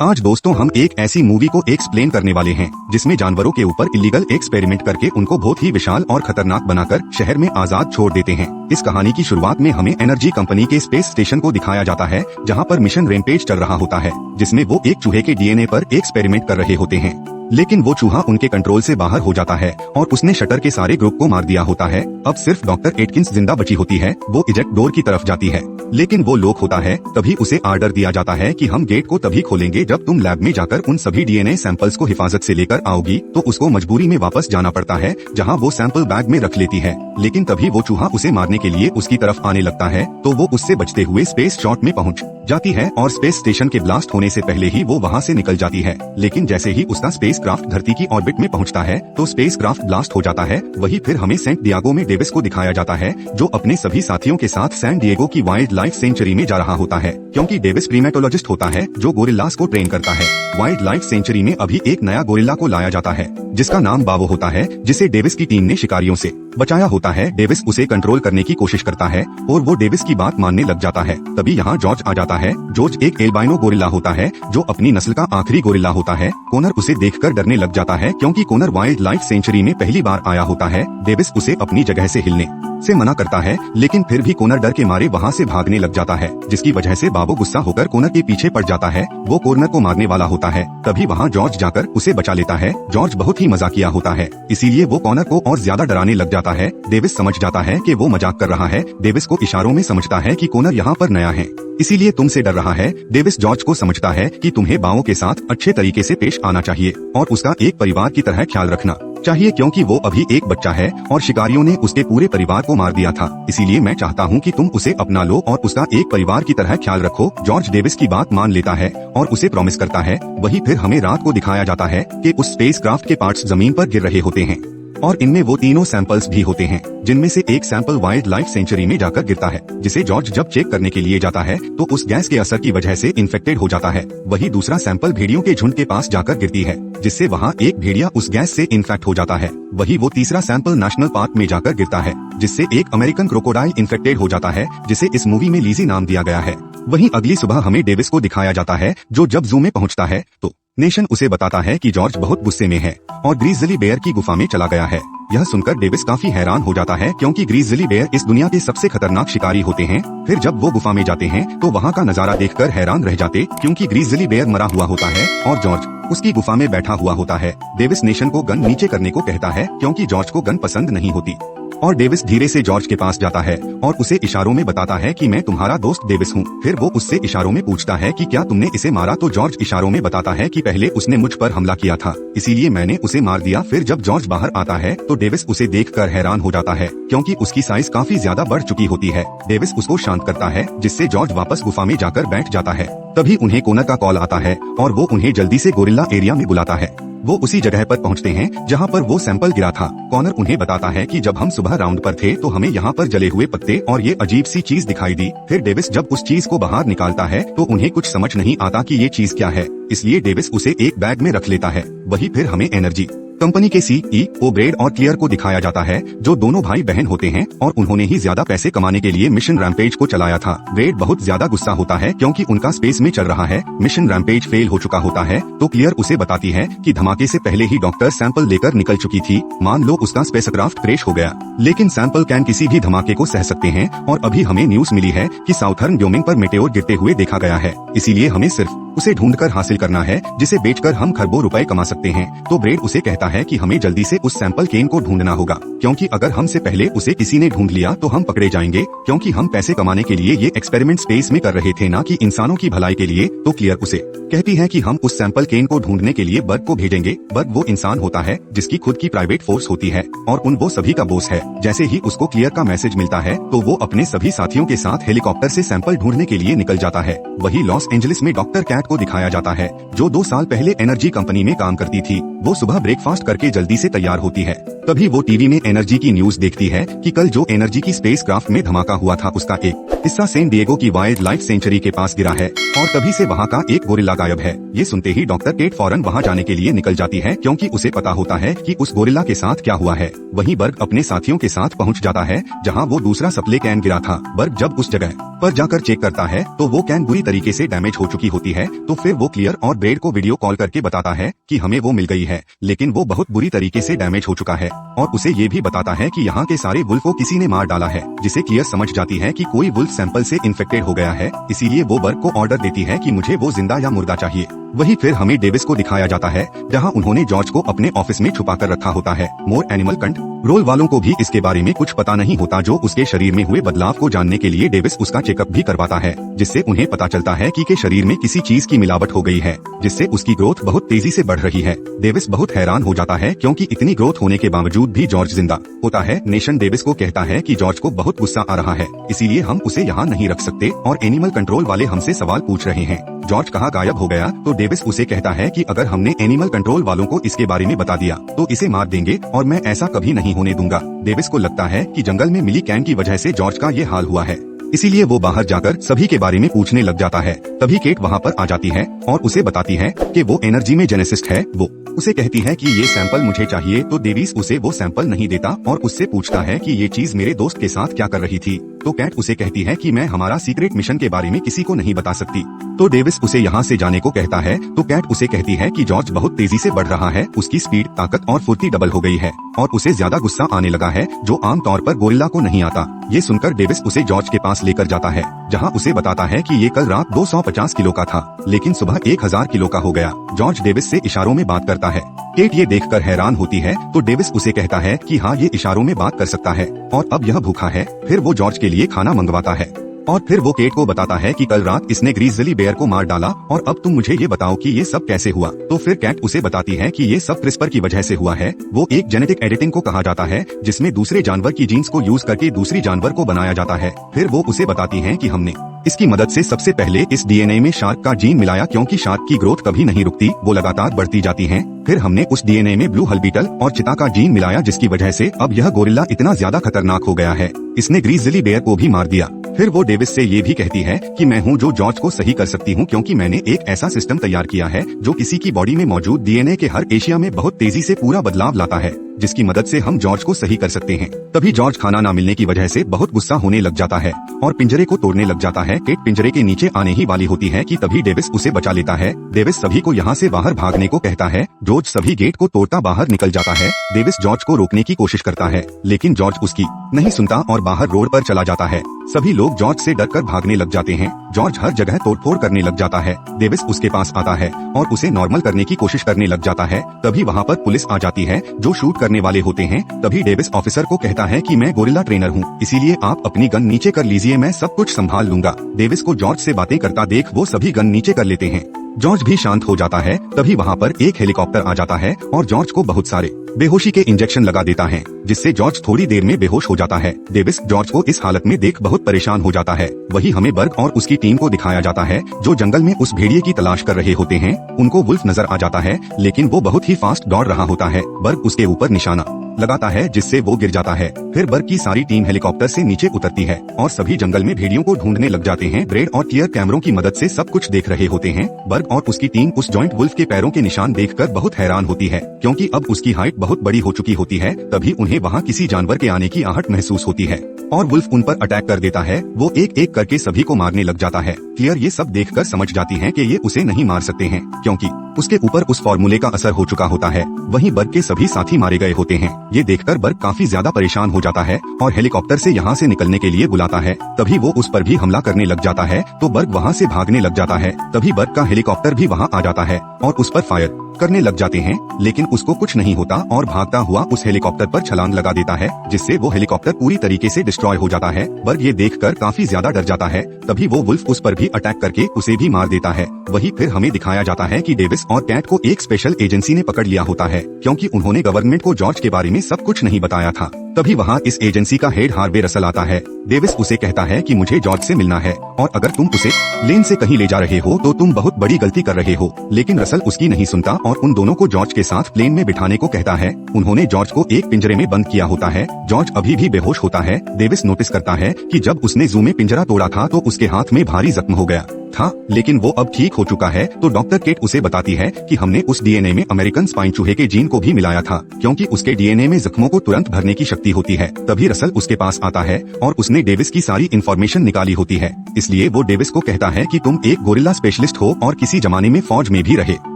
आज दोस्तों हम एक ऐसी मूवी को एक्सप्लेन करने वाले हैं जिसमें जानवरों के ऊपर इलीगल एक्सपेरिमेंट करके उनको बहुत ही विशाल और खतरनाक बनाकर शहर में आजाद छोड़ देते हैं। इस कहानी की शुरुआत में हमें एनर्जी कंपनी के स्पेस स्टेशन को दिखाया जाता है जहां पर मिशन रैम्पेज चल रहा होता है, जिसमें वो एक चूहे के डीएनए पर एक्सपेरिमेंट कर रहे होते हैं। लेकिन वो चूहा उनके कंट्रोल से बाहर हो जाता है और उसने शटर के सारे ग्रुप को मार दिया होता है। अब सिर्फ डॉक्टर एटकिंस जिंदा बची होती है। वो इजेक्ट डोर की तरफ जाती है, लेकिन वो लॉक होता है। तभी उसे आर्डर दिया जाता है कि हम गेट को तभी खोलेंगे जब तुम लैब में जाकर उन सभी डीएनए सैंपल्स को हिफाजत से लेकर आओगी। तो उसको मजबूरी में वापस जाना पड़ता है जहाँ वो सैंपल बैग में रख लेती है। लेकिन तभी वो चूहा उसे मारने के लिए उसकी तरफ आने लगता है, तो वो उससे बचते हुए स्पेस शॉट में पहुँच जाती है और स्पेस स्टेशन के ब्लास्ट होने से पहले ही वो वहाँ से निकल जाती है। लेकिन जैसे ही उसका स्पेस क्राफ्ट धरती की ऑर्बिट में पहुंचता है तो स्पेस क्राफ्ट ब्लास्ट हो जाता है। वही फिर हमें सैन डिएगो में डेविस को दिखाया जाता है जो अपने सभी साथियों के साथ सैन डिएगो की वाइल्ड लाइफ सेंचुरी में जा रहा होता है, क्योंकि डेविस प्रीमेटोलॉजिस्ट होता है जो गोरिल्लास को ट्रेन करता है। वाइल्ड लाइफ सेंचुरी में अभी एक नया गोरिल्ला को लाया जाता है जिसका नाम बाबो होता है, जिसे डेविस की टीम ने शिकारियों से बचाया होता है। डेविस उसे कंट्रोल करने की कोशिश करता है और वो डेविस की बात मानने लग जाता है। तभी यहाँ जॉर्ज आ जाता है। जॉर्ज एक एल्बाइनो गोरिल्ला होता है जो अपनी नस्ल का आखिरी गोरिल्ला होता है। कोनर उसे देखकर डरने लग जाता है क्योंकि कोनर वाइल्ड लाइफ सेंचुरी में पहली बार आया होता है। डेविस उसे अपनी जगह से हिलने से मना करता है, लेकिन फिर भी कोनर डर के मारे वहाँ से भागने लग जाता है, जिसकी वजह से बाबो गुस्सा होकर कोनर के पीछे पड़ जाता है। वो कोनर को मारने वाला होता है। तभी वहाँ जॉर्ज जाकर उसे बचा लेता है। जॉर्ज बहुत ही मजाकिया होता है, इसीलिए वो कोनर को और ज्यादा डराने लग जाता है। डेविस समझ जाता है कि वो मजाक कर रहा है। डेविस को इशारों में समझता है कि कोनर यहाँ पर नया है, इसीलिए तुमसे डर रहा है। डेविस जॉर्ज को समझता है कि तुम्हें बाओ के साथ अच्छे तरीके से पेश आना चाहिए और उसका एक परिवार की तरह ख्याल रखना चाहिए, क्योंकि वो अभी एक बच्चा है और शिकारियों ने उसके पूरे परिवार को मार दिया था। इसीलिए मैं चाहता हूँ कि तुम उसे अपना लो और उसका एक परिवार की तरह ख्याल रखो। जॉर्ज डेविस की बात मान लेता है और उसे प्रॉमिस करता है। वही फिर हमें रात को दिखाया जाता है कि उस स्पेस क्राफ्ट के पार्ट्स जमीन पर गिर रहे होते हैं और इनमें वो तीनों सैंपल्स भी होते हैं, जिनमें से एक सैंपल वाइल्ड लाइफ सेंचुरी में जाकर गिरता है, जिसे जॉर्ज जब चेक करने के लिए जाता है तो उस गैस के असर की वजह से इन्फेक्टेड हो जाता है। वही दूसरा सैंपल भेड़ियों के झुंड के पास जाकर गिरती है, जिससे वहाँ एक भेड़िया उस गैस से इन्फेक्ट हो जाता है। वही वो तीसरा सैंपल नेशनल पार्क में जाकर गिरता है, जिससे एक अमेरिकन क्रोकोडाइल इन्फेक्टेड हो जाता है, जिसे इस मूवी में लीजी नाम दिया गया है। वहीं अगली सुबह हमें डेविस को दिखाया जाता है जो जब जू में पहुँचता है तो नेशन उसे बताता है कि जॉर्ज बहुत गुस्से में है और ग्रीजली बेयर की गुफा में चला गया है। यह सुनकर डेविस काफी हैरान हो जाता है क्योंकि ग्रीजली बेयर इस दुनिया के सबसे खतरनाक शिकारी होते हैं। फिर जब वो गुफा में जाते हैं तो वहाँ का नजारा देखकर हैरान रह जाते, क्योंकि ग्रीजली बेयर मरा हुआ होता है और जॉर्ज उसकी गुफा में बैठा हुआ होता है। डेविस नेशन को गन नीचे करने को कहता है क्योंकि जॉर्ज को गन पसंद नहीं होती और डेविस धीरे से जॉर्ज के पास जाता है और उसे इशारों में बताता है कि मैं तुम्हारा दोस्त डेविस हूँ। फिर वो उससे इशारों में पूछता है कि क्या तुमने इसे मारा, तो जॉर्ज इशारों में बताता है कि पहले उसने मुझ पर हमला किया था, इसीलिए मैंने उसे मार दिया। फिर जब जॉर्ज बाहर आता है तो डेविस उसे देखकर हैरान हो जाता है क्योंकि उसकी साइज काफी ज्यादा बढ़ चुकी होती है। डेविस उसको शांत करता है, जिससे जॉर्ज वापस गुफा में जाकर बैठ जाता है। तभी उन्हें कोनर का कॉल आता है और वो उन्हें जल्दी से गोरिल्ला एरिया में बुलाता है। वो उसी जगह पर पहुंचते हैं जहां पर वो सैंपल गिरा था। कॉनर उन्हें बताता है कि जब हम सुबह राउंड पर थे तो हमें यहाँ पर जले हुए पत्ते और ये अजीब सी चीज दिखाई दी। फिर डेविस जब उस चीज को बाहर निकालता है तो उन्हें कुछ समझ नहीं आता कि ये चीज क्या है, इसलिए डेविस उसे एक बैग में रख लेता है। वही फिर हमें एनर्जी कंपनी के सीईओ ब्रेड और क्लियर को दिखाया जाता है जो दोनों भाई बहन होते हैं और उन्होंने ही ज्यादा पैसे कमाने के लिए मिशन रैम्पेज को चलाया था। ब्रेड बहुत ज्यादा गुस्सा होता है क्योंकि उनका स्पेस में चल रहा है मिशन रैम्पेज फेल हो चुका होता है। तो क्लियर उसे बताती है कि धमाके से पहले ही डॉक्टर सैंपल लेकर निकल चुकी थी। मान लो उसका स्पेसक्राफ्ट क्रैश हो गया, लेकिन सैंपल कैन किसी भी धमाके को सह सकते हैं और अभी हमें न्यूज मिली है कि साउथर्न व्योमिंग पर मेटेओर गिरते हुए देखा गया है, इसीलिए हमें सिर्फ उसे ढूंढकर हासिल करना है जिसे बेचकर हम खरबों रुपए कमा सकते हैं। तो ब्रेड उसे कहता है कि हमें जल्दी से उस सैंपल केन को ढूंढना होगा, क्योंकि अगर हमसे पहले उसे किसी ने ढूंढ लिया तो हम पकड़े जाएंगे, क्योंकि हम पैसे कमाने के लिए ये एक्सपेरिमेंट स्पेस में कर रहे थे, ना कि इंसानों की भलाई के लिए। तो क्लियर उसे कहती है कि हम उस सैंपल केन को ढूंढने के लिए बर्ग को भेजेंगे। बर्ग वो इंसान होता है जिसकी खुद की प्राइवेट फोर्स होती है और वो सभी का बॉस है। जैसे ही उसको क्लियर का मैसेज मिलता है तो वो अपने सभी साथियों के साथ हेलीकॉप्टर से सैंपल ढूंढने के लिए निकल जाता है। वही लॉस एंजलिस में डॉक्टर कैट को दिखाया जाता है जो 2 साल पहले एनर्जी कंपनी में काम करती थी। वो सुबह ब्रेकफास्ट करके जल्दी से तैयार होती है। तभी वो टीवी में एनर्जी की न्यूज देखती है कि कल जो एनर्जी की स्पेसक्राफ्ट में धमाका हुआ था उसका एक हिस्सा सैन डिएगो की वाइल्ड लाइफ सेंचुरी के पास गिरा है और तभी से वहाँ का एक गोरिल्ला गायब है। ये सुनते ही डॉक्टर केट फौरन वहाँ जाने के लिए निकल जाती है क्योंकि उसे पता होता है कि उस गोरिल्ला के साथ क्या हुआ है। वहीं बर्ग अपने साथियों के साथ पहुँच जाता है जहाँ वो दूसरा सप्ले कैन गिरा था। बर्ग जब उस जगह पर जाकर चेक करता है तो वो कैन बुरी तरीके से डैमेज हो चुकी होती है। तो फिर वो क्लियर और ब्रेड को वीडियो कॉल करके बताता है कि हमें वो मिल गई है, लेकिन वो बहुत बुरी तरीके से डैमेज हो चुका है और उसे ये भी बताता है कि यहाँ के सारे वुल्फ को किसी ने मार डाला है, जिसे क्लियर समझ जाती है कि कोई वुल्फ सैंपल से इन्फेक्टेड हो गया है। इसीलिए वो बर्ग को ऑर्डर देती है कि मुझे वो जिंदा या मुर्दा चाहिए। वही फिर हमें डेविस को दिखाया जाता है जहां उन्होंने जॉर्ज को अपने ऑफिस में छुपा कर रखा होता है। मोर एनिमल कंट्रोल वालों को भी इसके बारे में कुछ पता नहीं होता। जो उसके शरीर में हुए बदलाव को जानने के लिए डेविस उसका चेकअप भी करवाता है, जिससे उन्हें पता चलता है कि के शरीर में किसी चीज की मिलावट हो गई है, जिससे उसकी ग्रोथ बहुत तेजी से बढ़ रही है। डेविस बहुत हैरान हो जाता है क्योंकि इतनी ग्रोथ होने के बावजूद भी जॉर्ज जिंदा होता है। नेशन डेविस को कहता है कि जॉर्ज को बहुत गुस्सा आ रहा है, इसीलिए हम उसे यहाँ नहीं रख सकते और एनिमल कंट्रोल वाले हमसे सवाल पूछ रहे हैं जॉर्ज कहाँ गायब हो गया। तो डेविस उसे कहता है कि अगर हमने एनिमल कंट्रोल वालों को इसके बारे में बता दिया तो इसे मार देंगे और मैं ऐसा कभी नहीं होने दूंगा। डेविस को लगता है कि जंगल में मिली कैन की वजह से जॉर्ज का ये हाल हुआ है, इसीलिए वो बाहर जाकर सभी के बारे में पूछने लग जाता है। तभी केट वहाँ पर आ जाती है और उसे बताती है कि वो एनर्जी में जेनेसिस्ट है। वो उसे कहती है कि ये सैंपल मुझे चाहिए, तो डेविस उसे वो सैंपल नहीं देता और उससे पूछता है कि ये चीज मेरे दोस्त के साथ क्या कर रही थी। तो कैट उसे कहती है कि मैं हमारा सीक्रेट मिशन के बारे में किसी को नहीं बता सकती। तो डेविस उसे यहाँ से जाने को कहता है। तो कैट उसे कहती है कि जॉर्ज बहुत तेजी से बढ़ रहा है, उसकी स्पीड, ताकत और फुर्ती डबल हो गई है और उसे ज्यादा गुस्सा आने लगा है जो आम तौर पर गोरिल्ला को नहीं आता। ये सुनकर डेविस उसे जॉर्ज के पास लेकर जाता है जहाँ उसे बताता है कि ये कल रात 250 किलो का था लेकिन सुबह 1000 किलो का हो गया। जॉर्ज डेविस से इशारों में बात करता है। केट ये देखकर हैरान होती है तो डेविस उसे कहता है कि हाँ ये इशारों में बात कर सकता है और अब यह भूखा है। फिर वो जॉर्ज के लिए खाना मंगवाता है और फिर वो केट को बताता है कि कल रात इसने ग्रीजली बेयर को मार डाला और अब तुम मुझे ये बताओ कि ये सब कैसे हुआ। तो फिर कैट उसे बताती है कि ये सब क्रिस्पर की वजह से हुआ है। वो एक जेनेटिक एडिटिंग को कहा जाता है जिसमें दूसरे जानवर की जीन्स को यूज करके दूसरी जानवर को बनाया जाता है। फिर वो उसे बताती है कि हमने इसकी मदद से सबसे पहले इस डीएनए में शार्क का जीन मिलाया क्योंकि शार्क की ग्रोथ कभी नहीं रुकती, वो लगातार बढ़ती जाती हैं। फिर हमने उस डीएनए में ब्लू हल बीटल और चिता का जीन मिलाया जिसकी वजह से अब यह गोरिल्ला इतना ज्यादा खतरनाक हो गया है, इसने ग्रीजली बेयर को भी मार दिया। फिर वो डेविस से ये भी कहती है कि मैं हूँ जो जॉर्ज को सही कर सकती हूँ क्योंकि मैंने एक ऐसा सिस्टम तैयार किया है जो किसी की बॉडी में मौजूद डीएनए के हर एशिया में बहुत तेजी से पूरा बदलाव लाता है, जिसकी मदद से हम जॉर्ज को सही कर सकते हैं। तभी जॉर्ज खाना न मिलने की वजह से बहुत गुस्सा होने लग जाता है और पिंजरे को तोड़ने लग जाता है। केट पिंजरे के नीचे आने ही वाली होती है कि तभी डेविस उसे बचा लेता है। डेविस सभी को यहाँ से बाहर भागने को कहता है। जॉर्ज सभी गेट को तोड़ता बाहर निकल जाता है। डेविस जॉर्ज को रोकने की कोशिश करता है लेकिन जॉर्ज उसकी नहीं सुनता और बाहर रोड पर चला जाता है। सभी लोग जॉर्ज से डरकर भागने लग जाते हैं। जॉर्ज हर जगह तोड़फोड़ करने लग जाता है। डेविस उसके पास आता है और उसे नॉर्मल करने की कोशिश करने लग जाता है। तभी वहाँ पर पुलिस आ जाती है जो शूट करने वाले होते हैं। तभी डेविस ऑफिसर को कहता है कि मैं गोरिल्ला ट्रेनर हूँ, इसीलिए आप अपनी गन नीचे कर लीजिए, मैं सब कुछ संभाल लूंगा। डेविस को जॉर्ज से बातें करता देख वो सभी गन नीचे कर लेते हैं। जॉर्ज भी शांत हो जाता है। तभी वहाँ पर एक हेलीकॉप्टर आ जाता है और जॉर्ज को बहुत सारे बेहोशी के इंजेक्शन लगा देता है जिससे जॉर्ज थोड़ी देर में बेहोश हो जाता है। डेविस जॉर्ज को इस हालत में देख बहुत परेशान हो जाता है। वही हमें बर्ग और उसकी टीम को दिखाया जाता है जो जंगल में उस भेड़िए की तलाश कर रहे होते हैं। उनको वुल्फ नजर आ जाता है लेकिन वो बहुत ही फास्ट दौड़ रहा होता है। बर्ग उसके ऊपर निशाना लगाता है जिससे वो गिर जाता है। फिर बर्ग की सारी टीम हेलीकॉप्टर से नीचे उतरती है और सभी जंगल में भेड़ियों को ढूंढने लग जाते हैं। ब्रेड और क्लियर कैमरों की मदद से सब कुछ देख रहे होते हैं। बर्ग और उसकी टीम उस जॉइंट वुल्फ के पैरों के निशान देखकर बहुत हैरान होती है क्योंकि अब उसकी हाइट बहुत बड़ी हो चुकी होती है। तभी उन्हें वहाँ किसी जानवर के आने की आहट महसूस होती है और वुल्फ उन पर अटैक कर देता है। वो एक एक करके सभी को मारने लग जाता है। क्लियर ये सब देखकर समझ जाती है कि ये उसे नहीं मार सकते हैं क्योंकि उसके ऊपर उस फॉर्मूले का असर हो चुका होता है। वहीं बर्ग के सभी साथी मारे गए होते हैं। ये देखकर बर्ग काफी ज्यादा परेशान हो जाता है और हेलीकॉप्टर से यहाँ से निकलने के लिए बुलाता है। तभी वो उस पर भी हमला करने लग जाता है तो बर्ग वहाँ से भागने लग जाता है। तभी बर्ग का हेलीकॉप्टर भी वहाँ आ जाता है और उस पर फायर करने लग जाते हैं लेकिन उसको कुछ नहीं होता और भागता हुआ उस हेलीकॉप्टर पर छलांग लगा देता है जिससे वो हेलीकॉप्टर पूरी तरीके से डिस्ट्रॉय हो जाता है। बर्ग ये देखकर काफी ज्यादा डर जाता है। तभी वो वुल्फ उस पर भी अटैक करके उसे भी मार देता है। वही फिर हमें दिखाया जाता है कि डेविस और कैट को एक स्पेशल एजेंसी ने पकड़ लिया होता है क्योंकि उन्होंने गवर्नमेंट को जॉर्ज के बारे में सब कुछ नहीं बताया था। तभी वहाँ इस एजेंसी का हेड हार्वे रसल आता है। डेविस उसे कहता है कि मुझे जॉर्ज से मिलना है और अगर तुम उसे प्लेन से कहीं ले जा रहे हो तो तुम बहुत बड़ी गलती कर रहे हो। लेकिन रसल उसकी नहीं सुनता और उन दोनों को जॉर्ज के साथ प्लेन में बिठाने को कहता है। उन्होंने जॉर्ज को एक पिंजरे में बंद किया होता है। जॉर्ज अभी भी बेहोश होता है। डेविस नोटिस करता है कि जब उसने जू में पिंजरा तोड़ा था तो उसके हाथ में भारी जख्म हो गया था, लेकिन वो अब ठीक हो चुका है। तो डॉक्टर केट उसे बताती है कि हमने उस डीएनए में अमेरिकन स्पाइन चूहे के जीन को भी मिलाया था, क्योंकि उसके डीएनए में जख्मों को तुरंत भरने की शक्ति होती है। तभी रसल उसके पास आता है और उसने डेविस की सारी इन्फॉर्मेशन निकाली होती है। इसलिए वो डेविस को कहता है कि तुम एक गोरिल्ला स्पेशलिस्ट हो और किसी जमाने में फौज में भी रहे,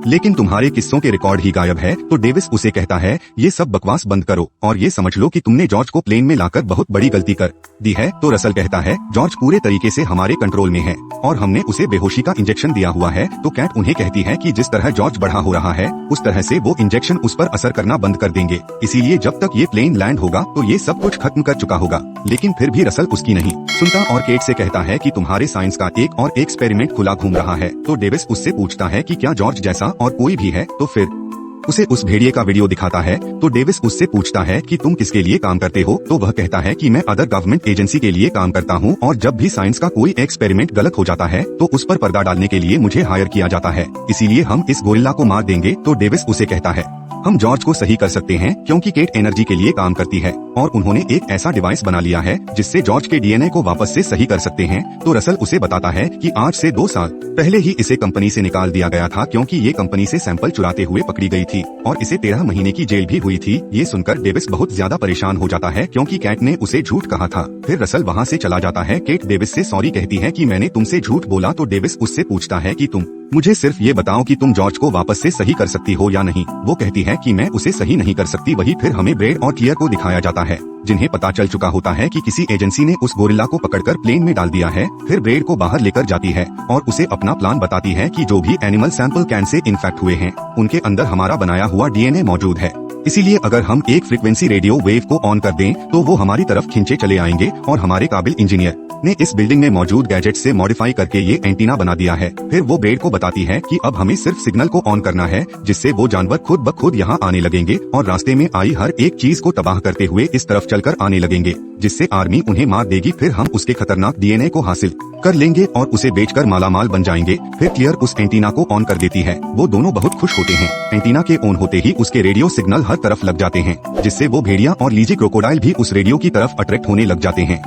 लेकिन तुम्हारे किस्सों के रिकॉर्ड ही गायब है। तो डेविस उसे कहता है ये सब बकवास बंद करो और ये समझ लो कि तुमने जॉर्ज को प्लेन में लाकर बहुत बड़ी गलती कर दी है। तो रसल कहता है जॉर्ज पूरे तरीके से हमारे कंट्रोल में है और हमने उसे बेहोशी का इंजेक्शन दिया हुआ है। तो कैट उन्हें कहती है कि जिस तरह जॉर्ज बड़ा हो रहा है उस तरह से वो इंजेक्शन उस पर असर करना बंद कर देंगे, इसीलिए जब तक ये प्लेन लैंड होगा तो ये सब कुछ खत्म कर चुका होगा। लेकिन फिर भी रसल उसकी नहीं सुनता और केट से कहता है कि तुम्हारे साइंस का एक और एक्सपेरिमेंट खुला घूम रहा है। तो डेविस उससे पूछता है कि क्या जॉर्ज जैसा और कोई भी है, तो फिर उसे उस भेड़िए का वीडियो दिखाता है। तो डेविस उससे पूछता है कि तुम किसके लिए काम करते हो, तो वह कहता है कि मैं अदर गवर्नमेंट एजेंसी के लिए काम करता हूँ और जब भी साइंस का कोई एक्सपेरिमेंट गलत हो जाता है तो उस पर पर्दा डालने के लिए मुझे हायर किया जाता है, इसीलिए हम इस गोरिल्ला को मार देंगे। तो डेविस उसे कहता है हम जॉर्ज को सही कर सकते हैं क्योंकि केट एनर्जी के लिए काम करती है और उन्होंने एक ऐसा डिवाइस बना लिया है जिससे जॉर्ज के डीएनए को वापस से सही कर सकते हैं। तो रसल उसे बताता है कि आज से 2 साल पहले ही इसे कंपनी से निकाल दिया गया था क्योंकि ये कंपनी से सैंपल चुराते हुए पकड़ी गई थी और इसे 13 महीने की जेल भी हुई थी। ये सुनकर डेविस बहुत ज्यादा परेशान हो जाता है क्योंकि कैट ने उसे झूठ कहा था। फिर रसल वहाँ से चला जाता है। केट डेविस से सॉरी कहती है कि मैंने तुमसे झूठ बोला। तो डेविस उससे पूछता है कि तुम मुझे सिर्फ ये बताओ कि तुम जॉर्ज को वापस से सही कर सकती हो या नहीं। वो कहती है कि मैं उसे सही नहीं कर सकती। वही फिर हमें ब्रेड और क्लियर को दिखाया जाता है जिन्हें पता चल चुका होता है कि किसी एजेंसी ने उस गोरिल्ला को पकड़कर प्लेन में डाल दिया है। फिर ब्रेड को बाहर लेकर जाती है और उसे अपना प्लान बताती है कि जो भी animal sample can say infect हुए हैं उनके अंदर हमारा बनाया हुआ डीएनए मौजूद है, इसीलिए अगर हम एक फ्रीक्वेंसी रेडियो वेव को ऑन कर दें तो वो हमारी तरफ खींचे चले आएंगे और हमारे काबिल इंजीनियर ने इस बिल्डिंग में मौजूद गैजेट से मॉडिफाई करके ये एंटीना बना दिया है। फिर वो ब्रेड को बताती है कि अब हमें सिर्फ सिग्नल को ऑन करना है जिससे वो जानवर खुद ब खुद यहाँ आने लगेंगे और रास्ते में आई हर एक चीज को तबाह करते हुए इस तरफ चलकर आने लगेंगे, जिससे आर्मी उन्हें मार देगी। फिर हम उसके खतरनाक डीएनए को हासिल कर लेंगे और उसे बेचकर मालामाल बन जाएंगे। फिर क्लियर उस एंटीना को ऑन कर देती है। वो दोनों बहुत खुश होते हैं। एंटीना के ऑन होते ही उसके रेडियो सिग्नल हर तरफ लग जाते हैं, जिससे वो भेड़िया और लीजी क्रोकोडाइल भी उस रेडियो की तरफ अट्रैक्ट होने लग जाते हैं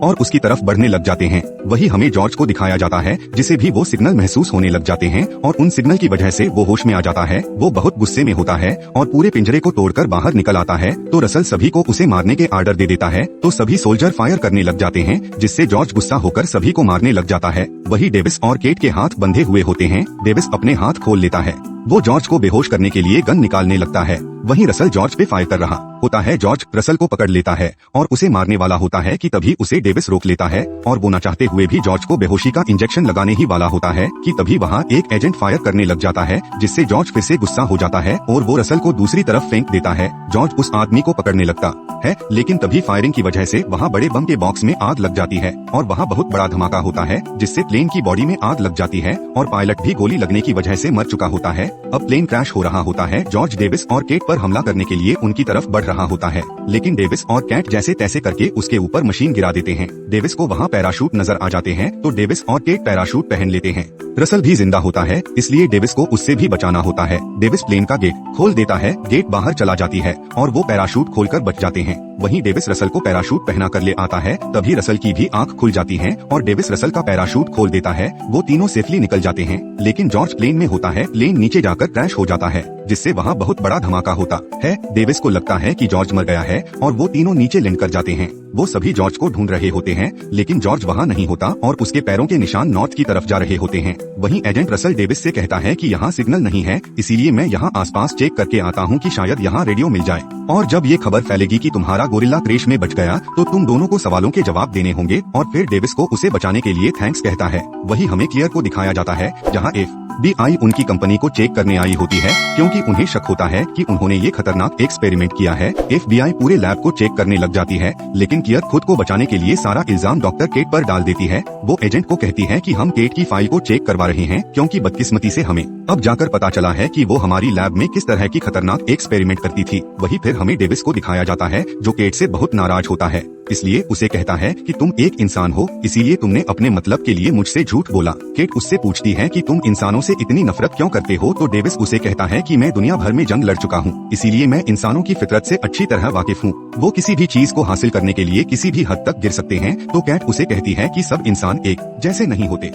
और उसकी तरफ बढ़ने लग जाते हैं। वही हमें जॉर्ज को दिखाया जाता है जिसे भी वो सिग्नल महसूस होने लग जाते हैं और उन सिग्नल की वजह से वो होश में आ जाता है। वो बहुत गुस्से में होता है और पूरे पिंजरे को तोड़कर बाहर निकल आता है। तो रसल सभी को उसे मारने के आर्डर दे देता है। तो सभी सोल्जर फायर करने लग जाते हैं जिससे जॉर्ज गुस्सा होकर सभी को मारने लग जाता है। वही डेविस और केट के हाथ बंधे हुए होते हैं। डेविस अपने हाथ खोल लेता है। वो जॉर्ज को बेहोश करने के लिए गन निकालने लगता है। वहीं रसल जॉर्ज पे फायर कर रहा होता है। जॉर्ज रसल को पकड़ लेता है और उसे मारने वाला होता है कि तभी उसे डेविस रोक लेता है और वो न चाहते हुए भी जॉर्ज को बेहोशी का इंजेक्शन लगाने ही वाला होता है कि तभी वहाँ एक एजेंट फायर करने लग जाता है, जिससे जॉर्ज फिर से गुस्सा हो जाता है और वो रसल को दूसरी तरफ फेंक देता है। जॉर्ज उस आदमी को पकड़ने लगता है, लेकिन तभी फायरिंग की वजह से वहाँ बड़े बम के बॉक्स में आग लग जाती है और वहाँ बहुत बड़ा धमाका होता है, जिससे प्लेन की बॉडी में आग लग जाती है और पायलट भी गोली लगने की वजह से मर चुका होता है। अब प्लेन क्रैश हो रहा होता है। जॉर्ज डेविस और केट पर हमला करने के लिए उनकी तरफ बढ़ रहा होता है, लेकिन डेविस और कैट जैसे तैसे करके उसके ऊपर मशीन गिरा देते हैं। डेविस को वहाँ पैराशूट नजर आ जाते हैं, तो डेविस और केट पैराशूट पहन लेते हैं। रसल भी जिंदा होता है, इसलिए डेविस को उससे भी बचाना होता है। डेविस प्लेन का गेट खोल देता है, गेट बाहर चला जाती है और वो पैराशूट खोलकर बच जाते हैं। वहीं डेविस रसल को पैराशूट पहना कर ले आता है। तभी रसल की भी आंख खुल जाती है और डेविस रसल का पैराशूट खोल देता है। वो तीनों सेफली निकल जाते हैं, लेकिन जॉर्ज प्लेन में होता है। प्लेन नीचे जाकर क्रैश हो जाता है, जिससे वहाँ बहुत बड़ा धमाका होता है। डेविस को लगता है कि जॉर्ज मर गया है और वो तीनों नीचे लैंड कर जाते हैं। वो सभी जॉर्ज को ढूंढ रहे होते हैं, लेकिन जॉर्ज वहाँ नहीं होता और उसके पैरों के निशान नॉर्थ की तरफ जा रहे होते हैं। वहीं एजेंट रसल डेविस से कहता है कि यहाँ सिग्नल नहीं है, इसीलिए मैं यहाँ आसपास चेक करके आता हूँ कि शायद यहाँ रेडियो मिल जाए। और जब ये खबर फैलेगी कि तुम्हारा गोरिल्ला क्रैश में बच गया, तो तुम दोनों को सवालों के जवाब देने होंगे। और फिर डेविस को उसे बचाने के लिए थैंक्स कहता है। वही हमें क्लियर को दिखाया जाता है, जहाँ FBI उनकी कंपनी को चेक करने आई होती है क्योंकि उन्हें शक होता है कि उन्होंने ये खतरनाक एक्सपेरिमेंट किया है। FBI पूरे लैब को चेक करने लग जाती है, लेकिन क्लियर खुद को बचाने के लिए सारा इल्जाम डॉक्टर केट पर डाल देती है। वो एजेंट को कहती है कि हम केट की फाइल को चेक करवा रहे हैं क्योंकि बदकिस्मती से हमें अब जाकर पता चला है कि वो हमारी लैब में किस तरह की खतरनाक एक्सपेरिमेंट करती थी। वही फिर हमें डेविस को दिखाया जाता है जो केट से बहुत नाराज होता है, इसलिए उसे कहता है कि तुम एक इंसान हो, इसीलिए तुमने अपने मतलब के लिए मुझसे झूठ बोला। केट उससे पूछती है कि तुम इंसानों से इतनी नफरत क्यों करते हो, तो डेविस उसे कहता है कि मैं दुनिया भर में जंग लड़ चुका हूँ, इसीलिए मैं इंसानों की फितरत से अच्छी तरह वाकिफ हूँ। वो किसी भी चीज को हासिल करने के लिए किसी भी हद तक गिर सकते हैं। तो कैट उसे कहती है कि सब इंसान एक जैसे नहीं होते।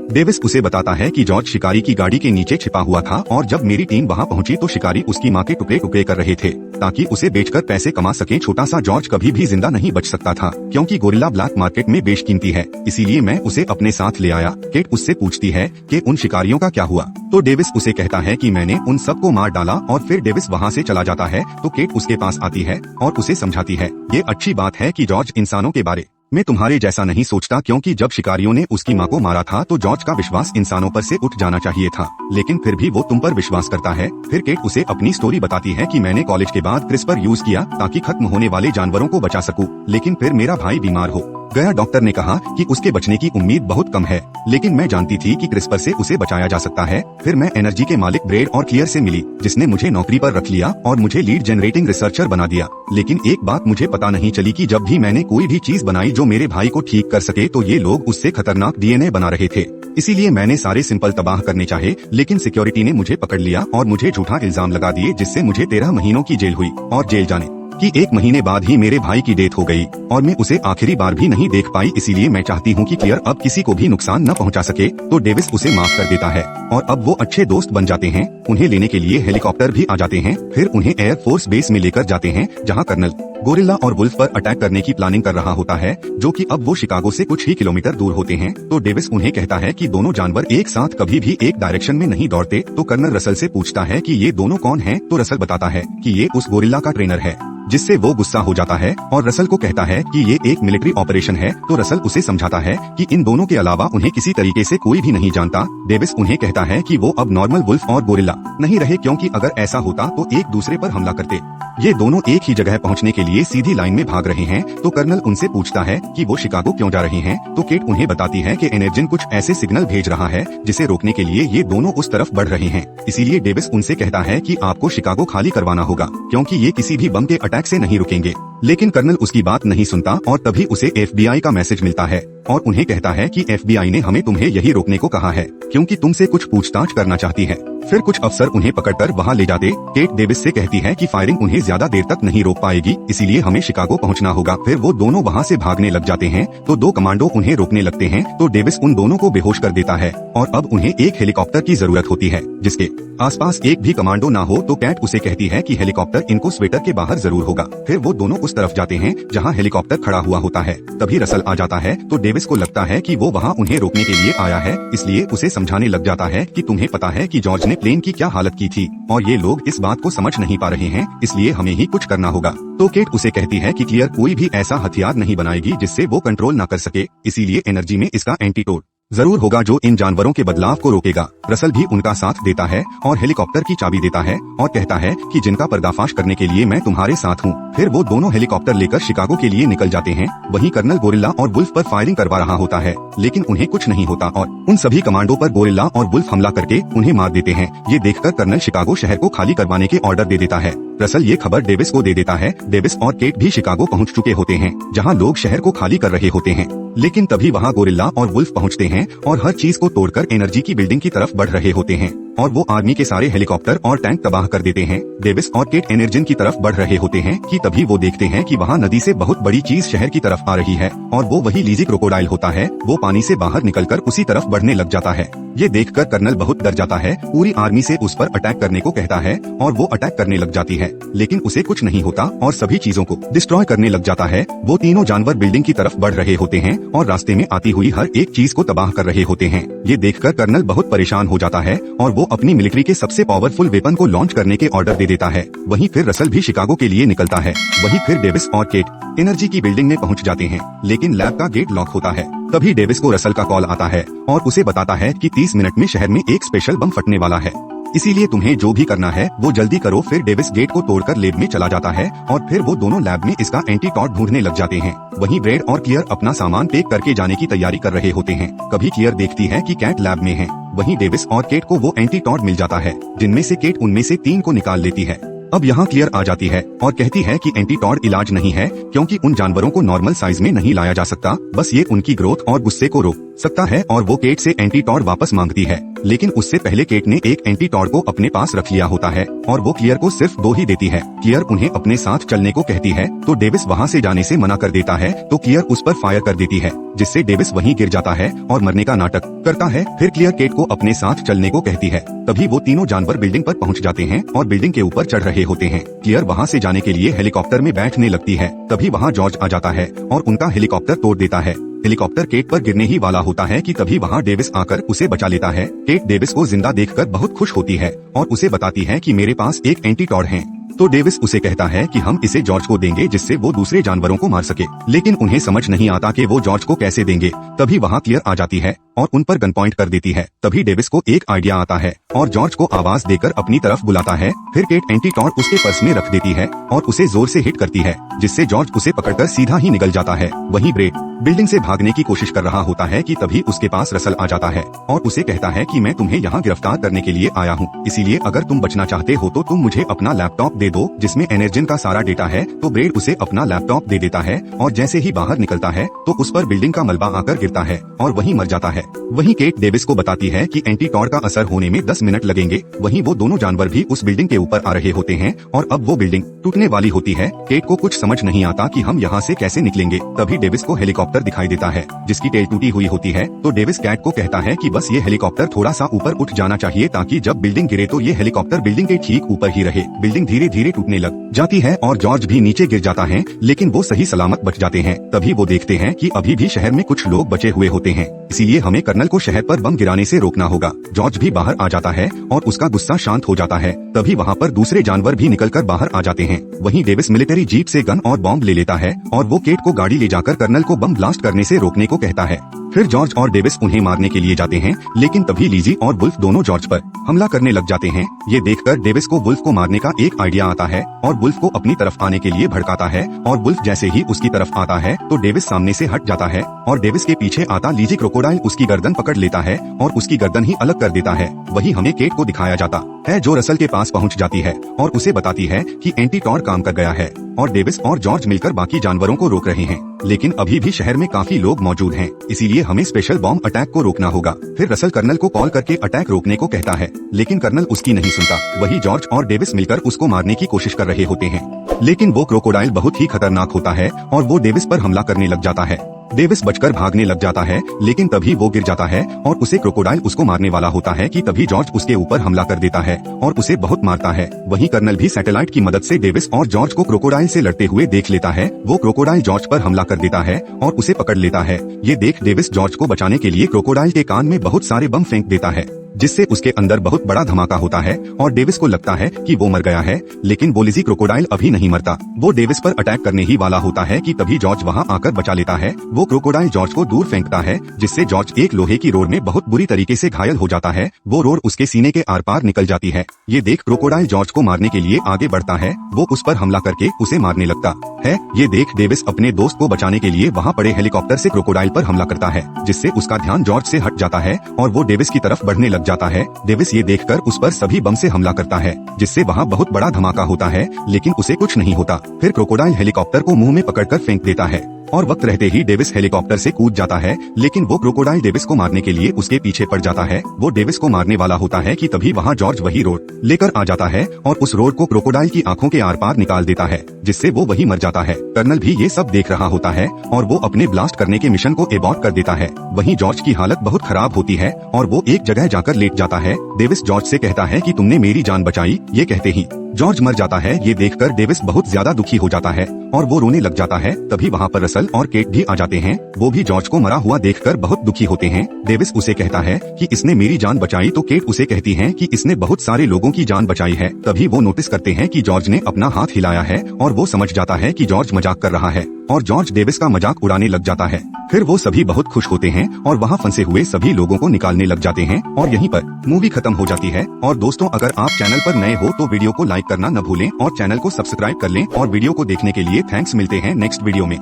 डेविस उसे बताता है कि जॉर्ज शिकारी की गाड़ी के नीचे छिपा हुआ था और जब मेरी टीम वहां पहुंची तो शिकारी उसकी मां के टुकड़े टुकड़े कर रहे थे ताकि उसे बेचकर पैसे कमा सकें। छोटा सा जॉर्ज कभी भी जिंदा नहीं बच सकता था क्योंकि गोरिल्ला ब्लैक मार्केट में बेशकीमती है, इसीलिए मैं उसे अपने साथ ले आया। केट उससे पूछती है कि उन शिकारियों का क्या हुआ, तो डेविस उसे कहता है कि मैंने उन सबको मार डाला और फिर डेविस वहाँ से चला जाता है। तो केट उसके पास आती है और उसे समझाती है, ये अच्छी बात है कि जॉर्ज इंसानों के बारे में तुम्हारे जैसा नहीं सोचता, क्योंकि जब शिकारियों ने उसकी मां को मारा था तो जॉर्ज का विश्वास इंसानों पर से उठ जाना चाहिए था, लेकिन फिर भी वो तुम पर विश्वास करता है। फिर केट उसे अपनी स्टोरी बताती है कि मैंने कॉलेज के बाद क्रिस्पर यूज किया ताकि खत्म होने वाले जानवरों को बचा सकूं, लेकिन फिर मेरा भाई बीमार हो गया। डॉक्टर ने कहा कि उसके बचने की उम्मीद बहुत कम है, लेकिन मैं जानती थी कि क्रिस्पर से उसे बचाया जा सकता है। फिर मैं एनर्जी के मालिक ब्रेड और क्लियर से मिली, जिसने मुझे नौकरी पर रख लिया और मुझे लीड जनरेटिंग रिसर्चर बना दिया। लेकिन एक बात मुझे पता नहीं चली कि जब भी मैंने कोई भी चीज बनाई जो मेरे भाई को ठीक कर सके तो ये लोग उससे खतरनाक DNA बना रहे थे। इसीलिए मैंने सारे सिंपल तबाह करने चाहे, लेकिन सिक्योरिटी ने मुझे पकड़ लिया और मुझे झूठा इल्जाम लगा दिए, जिससे मुझे 13 महीनों की जेल हुई और जेल जाने कि 1 महीने बाद ही मेरे भाई की डेथ हो गई और मैं उसे आखिरी बार भी नहीं देख पाई। इसीलिए मैं चाहती हूँ कि क्लियर अब किसी को भी नुकसान न पहुँचा सके। तो डेविस उसे माफ कर देता है और अब वो अच्छे दोस्त बन जाते हैं। उन्हें लेने के लिए हेलीकॉप्टर भी आ जाते हैं। फिर उन्हें एयरफोर्स बेस में लेकर जाते हैं जहाँ कर्नल गोरिल्ला और वुल्फ पर अटैक करने की प्लानिंग कर रहा होता है, जो कि अब वो शिकागो से कुछ ही किलोमीटर दूर होते हैं। तो डेविस उन्हें कहता है कि दोनों जानवर एक साथ कभी भी एक डायरेक्शन में नहीं दौड़ते। तो कर्नल रसल से पूछता है कि ये दोनों कौन हैं, तो रसल बताता है कि ये उस गोरिल्ला का ट्रेनर है, जिससे वो गुस्सा हो जाता है और रसल को कहता है कि ये एक मिलिट्री ऑपरेशन है। तो रसल उसे समझाता है कि इन दोनों के अलावा उन्हें किसी तरीके से कोई भी नहीं जानता। डेविस उन्हें कहता है कि वो अब नॉर्मल वुल्फ और गोरिल्ला नहीं रहे, क्योंकि अगर ऐसा होता तो एक दूसरे पर हमला करते। ये दोनों एक ही जगह पहुंचने के लिए सीधी लाइन में भाग रहे हैं। तो कर्नल उनसे पूछता है कि वो शिकागो क्यों जा रहे हैं। तो केट उन्हें बताती है कि एनर्जिन कुछ ऐसे सिग्नल भेज रहा है जिसे रोकने के लिए ये दोनों उस तरफ बढ़ रहे हैं। इसीलिए डेविस उनसे कहता है कि आपको शिकागो खाली करवाना होगा, क्योंकि ये किसी भी बम के अटैक से नहीं रुकेंगे। लेकिन कर्नल उसकी बात नहीं सुनता और तभी उसे FBI का मैसेज मिलता है और उन्हें कहता है कि FBI ने हमें तुम्हें यही रोकने को कहा है, क्योंकि तुमसे कुछ पूछताछ करना चाहती है। फिर कुछ अफसर उन्हें पकड़कर वहां ले जाते। केट डेविस से कहती है कि फायरिंग उन्हें ज्यादा देर तक नहीं रोक पाएगी, इसीलिए हमें शिकागो पहुंचना होगा। फिर वो दोनों वहां से भागने लग जाते हैं तो 2 कमांडो उन्हें रोकने लगते हैं। तो डेविस उन दोनों को बेहोश कर देता है और अब उन्हें एक हेलीकॉप्टर की जरूरत होती है जिसके आसपास एक भी कमांडो ना हो। तो कैट उसे कहती है कि हेलीकॉप्टर इनको स्वेटर के बाहर जरूर होगा। फिर वो दोनों उस तरफ जाते हैं जहाँ हेलीकॉप्टर खड़ा हुआ होता है। तभी रसल आ जाता है तो डेविस को लगता है कि वो वहाँ उन्हें रोकने के लिए आया है, इसलिए उसे समझाने लग जाता है कि तुम्हें पता है कि जॉर्ज ने प्लेन की क्या हालत की थी और ये लोग इस बात को समझ नहीं पा रहे हैं, इसलिए हमें ही कुछ करना होगा। तो केट उसे कहती है कि क्लियर कोई भी ऐसा हथियार नहीं बनाएगी जिससे वो कंट्रोल न कर सके, इसीलिए एनर्जी में इसका एंटीटोड जरूर होगा जो इन जानवरों के बदलाव को रोकेगा। रसल भी उनका साथ देता है और हेलीकॉप्टर की चाबी देता है और कहता है कि जिनका पर्दाफाश करने के लिए मैं तुम्हारे साथ हूँ। फिर वो दोनों हेलीकॉप्टर लेकर शिकागो के लिए निकल जाते हैं। वहीं कर्नल गोरिल्ला और वुल्फ पर फायरिंग करवा रहा होता है, लेकिन उन्हें कुछ नहीं होता और उन सभी कमांडो पर गोरिल्ला और वुल्फ हमला करके उन्हें मार देते हैं। ये देखकर कर्नल शिकागो शहर को खाली करवाने के ऑर्डर दे देता है। रसल ये खबर डेविस को दे देता है। डेविस और केट भी शिकागो पहुंच चुके होते हैं जहां लोग शहर को खाली कर रहे होते हैं, लेकिन तभी वहां गोरिल्ला और वुल्फ पहुंचते हैं और हर चीज को तोड़कर एनर्जी की बिल्डिंग की तरफ बढ़ रहे होते हैं और वो आर्मी के सारे हेलीकॉप्टर और टैंक तबाह कर देते हैं। डेविस और केट एनर्जिन की तरफ बढ़ रहे होते हैं कि तभी वो देखते हैं कि वहाँ नदी से बहुत बड़ी चीज शहर की तरफ आ रही है और वो वही लीजी क्रोकोडाइल होता है। वो पानी से बाहर निकलकर उसी तरफ बढ़ने लग जाता है। ये देखकर कर्नल बहुत डर जाता है, पूरी आर्मी से उस पर अटैक करने को कहता है और वो अटैक करने लग जाती है, लेकिन उसे कुछ नहीं होता और सभी चीजों को डिस्ट्रॉय करने लग जाता है। वो तीनों जानवर बिल्डिंग की तरफ बढ़ रहे होते हैं और रास्ते में आती हुई हर एक चीज को तबाह कर रहे होते हैं। ये देखकर कर्नल बहुत परेशान हो जाता है और वो वो अपनी मिलिट्री के सबसे पावरफुल वेपन को लॉन्च करने के ऑर्डर दे देता है। वहीं फिर रसल भी शिकागो के लिए निकलता है। वहीं फिर डेविस और केट एनर्जी की बिल्डिंग में पहुंच जाते हैं, लेकिन लैब का गेट लॉक होता है। तभी डेविस को रसल का कॉल आता है और उसे बताता है कि 30 मिनट में शहर में एक स्पेशल बम फटने वाला है, इसीलिए तुम्हें जो भी करना है वो जल्दी करो। फिर डेविस गेट को तोड़कर लैब में चला जाता है और फिर वो दोनों लैब में इसका एंटीटॉड ढूंढने लग जाते हैं। वहीं ब्रेड और क्लियर अपना सामान पैक करके जाने की तैयारी कर रहे होते हैं। कभी क्लियर देखती है कि कैट लैब में है। वहीं डेविस और केट को वो एंटीटॉड मिल जाता है, जिनमें से केट उनमें से 3 को निकाल लेती है। अब यहाँ क्लियर आ जाती है और कहती है कि एंटीटॉड इलाज नहीं है, क्योंकि उन जानवरों को नॉर्मल साइज में नहीं लाया जा सकता, बस ये उनकी ग्रोथ और गुस्से को रोक सकता है। और वो केट से एंटीटॉड वापस मांगती है, लेकिन उससे पहले केट ने एक एंटीटॉड को अपने पास रख लिया होता है और वो क्लियर को सिर्फ 2 ही देती है। क्लियर उन्हें अपने साथ चलने को कहती है तो डेविस वहाँ से जाने से मना कर देता है, तो क्लियर उस पर फायर कर देती है, जिससे डेविस वहीं गिर जाता है और मरने का नाटक करता है। फिर क्लियर केट को अपने साथ चलने को कहती है। तभी वो तीनों जानवर बिल्डिंग पर पहुंच जाते हैं और बिल्डिंग के ऊपर चढ़ रहे होते हैं। क्लियर वहां से जाने के लिए हेलीकॉप्टर में बैठने लगती है। तभी वहां जॉर्ज आ जाता है और उनका हेलीकॉप्टर तोड़ देता है। हेलीकॉप्टर केट पर गिरने ही वाला होता है कि तभी वहां डेविस आकर उसे बचा लेता है। केट डेविस को जिंदा देखकर बहुत खुश होती है और उसे बताती है कि मेरे पास एक एंटीटॉड है। तो डेविस उसे कहता है कि हम इसे जॉर्ज को देंगे, जिससे वो दूसरे जानवरों को मार सके, लेकिन उन्हें समझ नहीं आता कि वो जॉर्ज को कैसे देंगे। तभी वहाँ क्लियर आ जाती है और उन पर गन पॉइंट कर देती है। तभी डेविस को एक आइडिया आता है और जॉर्ज को आवाज देकर अपनी तरफ बुलाता है। फिर केट एंटीटॉड उसके पर्स में रख देती है और उसे जोर से हिट करती है, जिससे जॉर्ज उसे पकड़कर सीधा ही निकल जाता है। वहीं ब्रेड बिल्डिंग से भागने की कोशिश कर रहा होता है कि तभी उसके पास रसल आ जाता है और उसे कहता है कि मैं तुम्हें यहाँ गिरफ्तार करने के लिए आया हूँ, इसीलिए अगर तुम बचना चाहते हो तो तुम मुझे अपना लैपटॉप दे दो, जिसमें एनर्जिन का सारा डेटा है। तो ब्रेड उसे अपना लैपटॉप दे देता है और जैसे ही बाहर निकलता है तो उस पर बिल्डिंग का मलबा आकर गिरता है और वहीं मर जाता है। वहीं केट डेविस को बताती है कि एंटीटॉड का असर होने में 10 मिनट लगेंगे। वहीं वो दोनों जानवर भी उस बिल्डिंग के ऊपर आ रहे होते हैं और अब वो बिल्डिंग टूटने वाली होती है। केट को कुछ समझ नहीं आता कि हम यहाँ से कैसे निकलेंगे। तभी डेविस को हेलीकॉप्टर दिखाई देता है, जिसकी टेल टूटी हुई होती है। तो डेविस कैट को कहता है कि बस ये हेलीकॉप्टर थोड़ा सा ऊपर उठ जाना चाहिए, ताकि जब बिल्डिंग गिरे तो ये हेलीकॉप्टर बिल्डिंग के ठीक ऊपर ही रहे। बिल्डिंग धीरे धीरे टूटने लग जाती है और जॉर्ज भी नीचे गिर जाता है, लेकिन वो सही सलामत बच जाते हैं। तभी वो देखते हैं कि अभी भी शहर में कुछ लोग बचे हुए होते हैं, इसीलिए हमें कर्नल को शहर पर बम गिराने से रोकना होगा। जॉर्ज भी बाहर आ जाता है और उसका गुस्सा शांत हो जाता है। तभी वहाँ पर दूसरे जानवर भी निकलकर बाहर आ जाते हैं। वहीं डेविस मिलिट्री जीप से गन और बॉम्ब ले लेता है और वो केट को गाड़ी ले जाकर कर्नल को बम ब्लास्ट करने से रोकने को कहता है। फिर जॉर्ज और डेविस उन्हें मारने के लिए जाते हैं, लेकिन तभी लीजी और वुल्फ दोनों जॉर्ज पर हमला करने लग जाते हैं। ये देखकर डेविस को वुल्फ को मारने का एक आइडिया आता है और वुल्फ को अपनी तरफ आने के लिए भड़काता है और वुल्फ जैसे ही उसकी तरफ आता है तो डेविस सामने से हट जाता है और डेविस के पीछे आता लीजी क्रोकोडाइल उसकी गर्दन पकड़ लेता है और उसकी गर्दन ही अलग कर देता है। वही हमें केट को दिखाया जाता है, जो रसल के पास पहुंच जाती है और उसे बताती है कि एंटीटॉड काम कर गया है और डेविस और जॉर्ज मिलकर बाकी जानवरों को रोक रहे हैं, लेकिन अभी भी शहर में काफी लोग मौजूद हैं, इसीलिए हमें स्पेशल बॉम्ब अटैक को रोकना होगा। फिर रसल कर्नल को कॉल करके अटैक रोकने को कहता है, लेकिन कर्नल उसकी नहीं सुनता। वही जॉर्ज और डेविस मिलकर उसको मारने की कोशिश कर रहे होते हैं, लेकिन वो क्रोकोडाइल बहुत ही खतरनाक होता है और वो डेविस पर हमला करने लग जाता है। डेविस बचकर भागने लग जाता है, लेकिन तभी वो गिर जाता है और उसे क्रोकोडाइल उसको मारने वाला होता है कि तभी जॉर्ज उसके ऊपर हमला कर देता है और उसे बहुत मारता है। वहीं कर्नल भी सैटेलाइट की मदद से डेविस और जॉर्ज को क्रोकोडाइल से लड़ते हुए देख लेता है। वो क्रोकोडाइल जॉर्ज पर हमला कर देता है और उसे पकड़ लेता है। ये देख डेविस जॉर्ज को बचाने के लिए क्रोकोडाइल के कान में बहुत सारे बम फेंक देता है, जिससे उसके अंदर बहुत बड़ा धमाका होता है और डेविस को लगता है कि वो मर गया है, लेकिन वो लिजी क्रोकोडाइल अभी नहीं मरता। वो डेविस पर अटैक करने ही वाला होता है कि तभी जॉर्ज वहां आकर बचा लेता है। वो क्रोकोडाइल जॉर्ज को दूर फेंकता है, जिससे जॉर्ज एक लोहे की रोड में बहुत बुरी तरीके से घायल हो जाता है। वो रोड उसके सीने के आर पार निकल जाती है। ये देख क्रोकोडाइल जॉर्ज को मारने के लिए आगे बढ़ता है। वो उस पर हमला करके उसे मारने लगता है। ये देख डेविस अपने दोस्त को बचाने के लिए वहाँ पड़े हेलीकॉप्टर से क्रोकोडाइल पर हमला करता है, जिससे उसका ध्यान जॉर्ज से हट जाता है और वो डेविस की तरफ बढ़ने लग जाता है। डेविस ये देखकर उस पर सभी बम से हमला करता है, जिससे वहाँ बहुत बड़ा धमाका होता है, लेकिन उसे कुछ नहीं होता। फिर क्रोकोडाइल हेलीकॉप्टर को मुंह में पकड़कर फेंक देता है और वक्त रहते ही डेविस हेलीकॉप्टर से कूद जाता है, लेकिन वो क्रोकोडाइल डेविस को मारने के लिए उसके पीछे पड़ जाता है। वो डेविस को मारने वाला होता है कि तभी वहाँ जॉर्ज वही रोड लेकर आ जाता है और उस रोड को क्रोकोडाइल की आंखों के आर पार निकाल देता है, जिससे वो वही मर जाता है। कर्नल भी ये सब देख रहा होता है और वो अपने ब्लास्ट करने के मिशन को एबॉर्ट कर देता है। वहीं जॉर्ज की हालत बहुत खराब होती है और वो एक जगह जाकर लेट जाता है। डेविस जॉर्ज से कहता है कि तुमने मेरी जान बचाई। ये कहते ही जॉर्ज मर जाता है। ये देखकर डेविस बहुत ज्यादा दुखी हो जाता है और वो रोने लग जाता है। तभी वहाँ पर रसल मार्शल और केट भी आ जाते हैं। वो भी जॉर्ज को मरा हुआ देखकर बहुत दुखी होते हैं। डेविस उसे कहता है कि इसने मेरी जान बचाई, तो केट उसे कहती है कि इसने बहुत सारे लोगों की जान बचाई है। तभी वो नोटिस करते हैं कि जॉर्ज ने अपना हाथ हिलाया है और वो समझ जाता है कि जॉर्ज मजाक कर रहा है और जॉर्ज डेविस का मजाक उड़ाने लग जाता है। फिर वो सभी बहुत खुश होते हैं और वहाँ फंसे हुए सभी लोगों को निकालने लग जाते हैं और यहीं पर मूवी खत्म हो जाती है। और दोस्तों, अगर आप चैनल पर नए हो तो वीडियो को लाइक करना न भूलें और चैनल को सब्सक्राइब कर लें। और वीडियो को देखने के लिए थैंक्स। मिलते हैं नेक्स्ट वीडियो में।